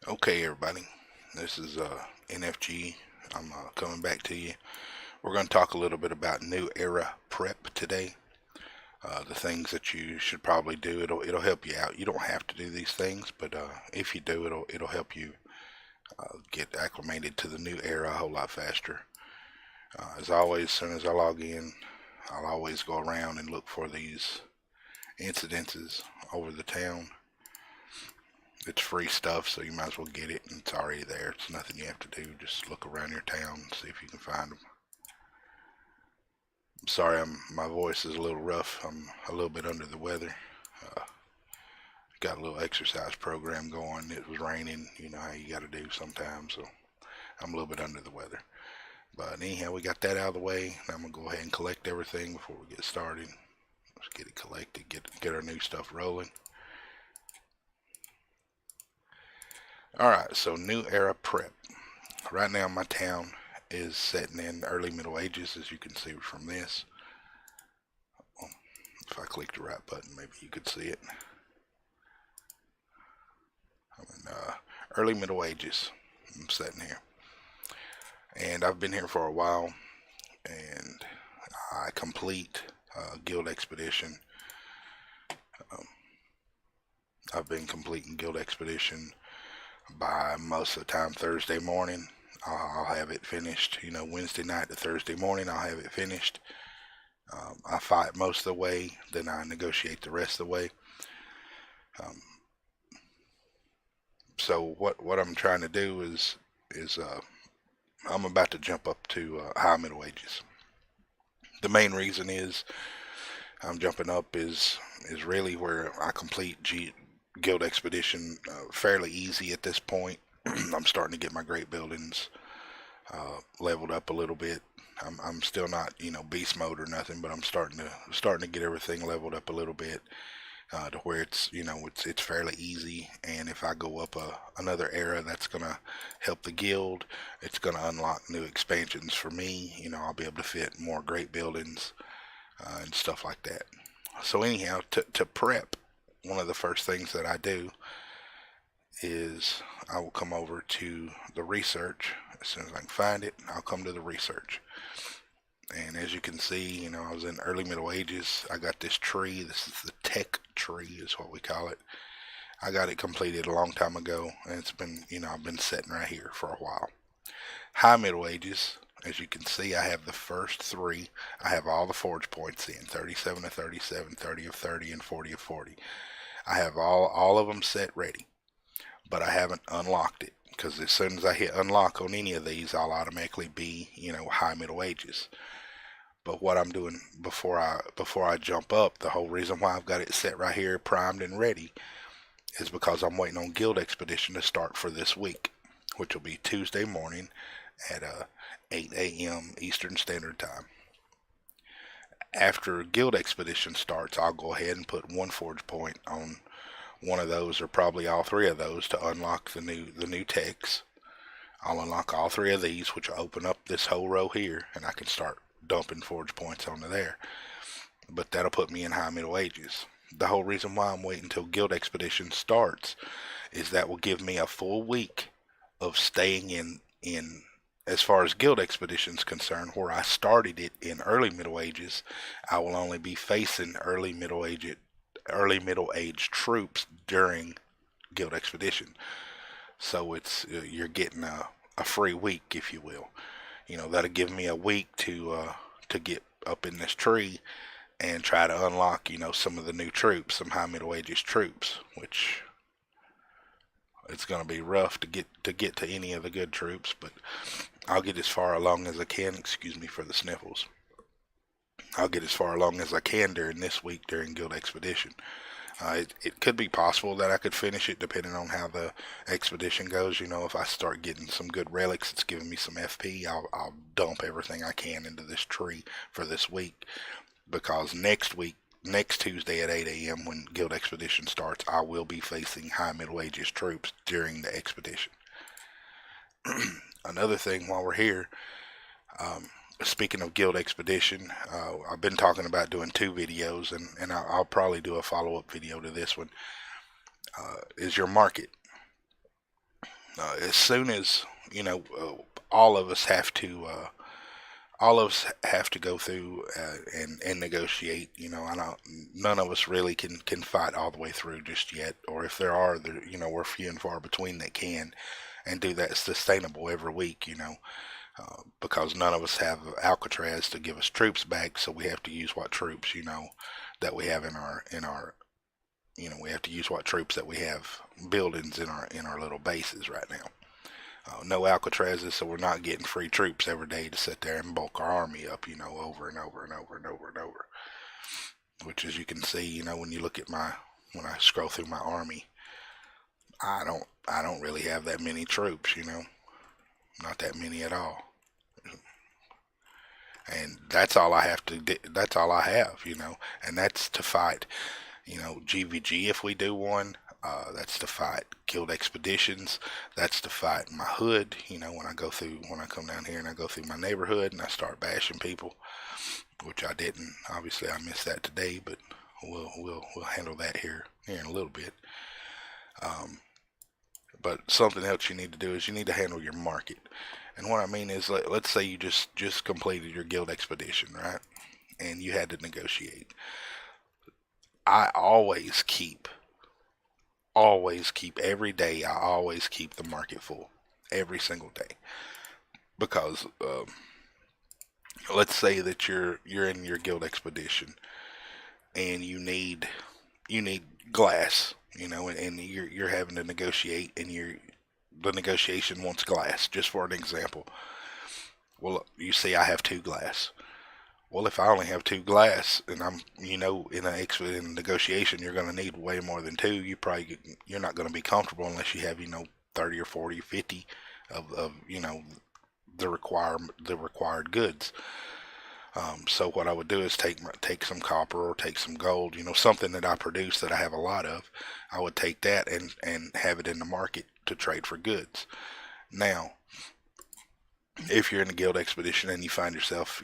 Okay, everybody, this is NFG. I'm coming back to you. We're going to talk a little bit about New Era Prep today. The things that you should probably do. It'll help you out. You don't have to do these things, but if you do, it'll help you get acclimated to the new era a whole lot faster. As always, as soon as I log in, I'll always go around and look for these incidences over the town. It's free stuff, so you might as well get it, and it's already there. It's nothing you have to do. Just look around your town and see if you can find them. I'm sorry, my voice is a little rough. I'm a little bit under the weather. Uh, got a little exercise program going. It was raining. You know how you got to do sometimes, so I'm a little bit under the weather. But anyhow, we got that out of the way. Now I'm gonna go ahead and collect everything before we get started. Let's get it collected. Get our new stuff rolling. All right, so New Era Prep. Right now, my town is setting in early Middle Ages, as you can see from this. Well, if I click the right button, maybe you could see it. I'm in early Middle Ages. I'm sitting here, and I've been here for a while, and I complete Guild Expedition. Um, I've been completing Guild Expedition by most of the time Thursday morning. I'll have it finished. You know, Wednesday night to Thursday morning, I'll have it finished. I fight most of the way, then I negotiate the rest of the way. Um, so what I'm trying to do is I'm about to jump up to high Middle Ages. The main reason is I'm jumping up is really where I complete Guild Expedition fairly easy at this point. I'm starting to get my great buildings leveled up a little bit. I'm still not beast mode or nothing, but I'm starting to get everything leveled up a little bit to where it's fairly easy. And if I go up another era, that's gonna help the guild. It's gonna unlock new expansions for me. I'll be able to fit more great buildings and stuff like that. So anyhow, to prep, one of the first things that I do is I will come over to the research. As soon as I can find it, I'll come to the research. And as you can see, I was in early Middle Ages. I got this tree. This is the tech tree, is what we call it. I got it completed a long time ago, and it's been, I've been sitting right here for a while. High Middle Ages, as you can see, I have the first three. I have all the forge points in 37 of 37, 30 of 30, and 40 of 40. I have all of them set ready, but I haven't unlocked it because as soon as I hit unlock on any of these, I'll automatically be, high Middle Ages. But what I'm doing before I jump up, the whole reason why I've got it set right here, primed and ready, is because I'm waiting on Guild Expedition to start for this week, which will be Tuesday morning at 8 a.m. Eastern Standard Time. After Guild Expedition starts, I'll go ahead and put one forge point on one of those, or probably all three of those, to unlock the new techs. I'll unlock all three of these, which will open up this whole row here, and I can start dumping forge points onto there. But that'll put me in high Middle Ages. The whole reason why I'm waiting until Guild Expedition starts is that will give me a full week of staying in as far as Guild Expedition's concerned, where I started it in early Middle Ages. I will only be facing early middle age troops during Guild Expedition. So it's you're getting a free week, if you will. That'll give me a week to get up in this tree and try to unlock some of the new troops, some high middle ages troops, which it's going to be rough to get to any of the good troops, but I'll get as far along as I can. Excuse me for the sniffles. I'll get as far along as I can during this week during Guild Expedition. It could be possible that I could finish it depending on how the expedition goes. If I start getting some good relics, it's giving me some FP. I'll dump everything I can into this tree for this week, because next Tuesday at 8 a.m. when Guild Expedition starts, I will be facing high Middle Ages troops during the expedition. Another thing while we're here, um, speaking of Guild Expedition, I've been talking about doing two videos, and I'll probably do a follow up video to this one. Is your market. As soon as all of us have to go through and negotiate. I don't. None of us really can fight all the way through just yet. Or if there are, we're few and far between that can and do that sustainable every week. Because none of us have Alcatraz to give us troops back, so we have to use what troops that we have in our we have to use what troops that we have buildings in our little bases right now. No Alcatrazes, so we're not getting free troops every day to sit there and bulk our army up, over and over and over and over and over. Which, as you can see, when you look at when I scroll through my army, I don't really have that many troops, not that many at all. And that's all I have to do. That's all I have, and that's to fight, GVG if we do one. That's to fight guild expeditions. That's to fight my hood. When I come down here and I go through my neighborhood and I start bashing people, which I didn't. Obviously, I missed that today, but we'll handle that here in a little bit. But something else you need to do is you need to handle your market. And what I mean is, let's say you just completed your guild expedition, right? And you had to negotiate. I always keep every day. I always keep the market full every single day because let's say that you're in your guild expedition and you need glass, and you're having to negotiate, and the negotiation wants glass. Just for an example, well, you see, I have two glass. Well, if I only have two glass, and I'm, in a negotiation, you're going to need way more than two. You're not going to be comfortable unless you have, 30 or 40, 50 of the required goods. So what I would do is take some copper or take some gold, something that I produce that I have a lot of. I would take that and have it in the market to trade for goods. Now, if you're in a guild expedition and you find yourself,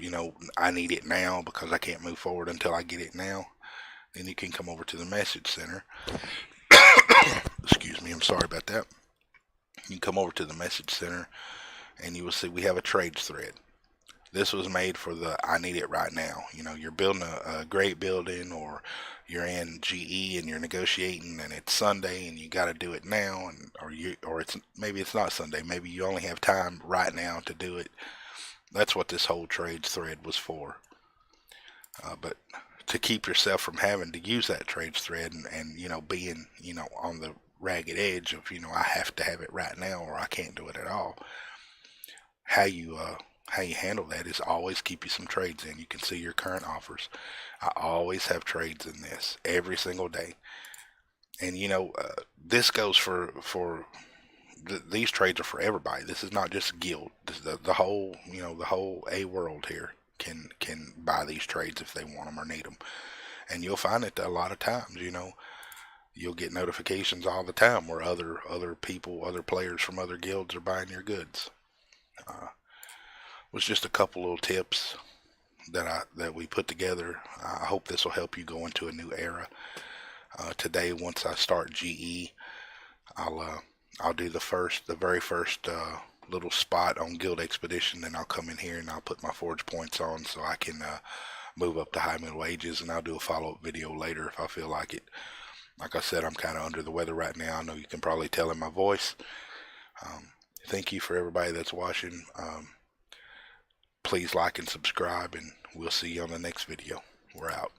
I need it now because I can't move forward until I get it now, then you can come over to the message center. Excuse me, I'm sorry about that. You come over to the message center and you will see we have a trades thread. This was made for the I need it right now. You're building a great building, or you're in GE and you're negotiating and it's Sunday and you got to do it now, or maybe it's not Sunday. Maybe you only have time right now to do it. That's what this whole trades thread was for. But to keep yourself from having to use that trades thread and being on the ragged edge of I have to have it right now or I can't do it at all. How you handle that is always keep you some trades in. You can see your current offers. I always have trades in this every single day. And this goes for these trades are for everybody. This is not just guild. This is the whole the whole A world here can buy these trades if they want them or need them. And you'll find that a lot of times you'll get notifications all the time where other people, other players from other guilds are buying your goods. Was just a couple little tips that we put together. I hope this will help you go into a new era. Today, once I start GE, I'll do the very first little spot on Guild Expedition. Then I'll come in here and I'll put my forge points on so I can move up to high middle ages, and I'll do a follow-up video later if I feel like it. Like I said, I'm kind of under the weather right now. I know you can probably tell in my voice. Thank you for everybody that's watching. Please like and subscribe, and we'll see you on the next video. We're out.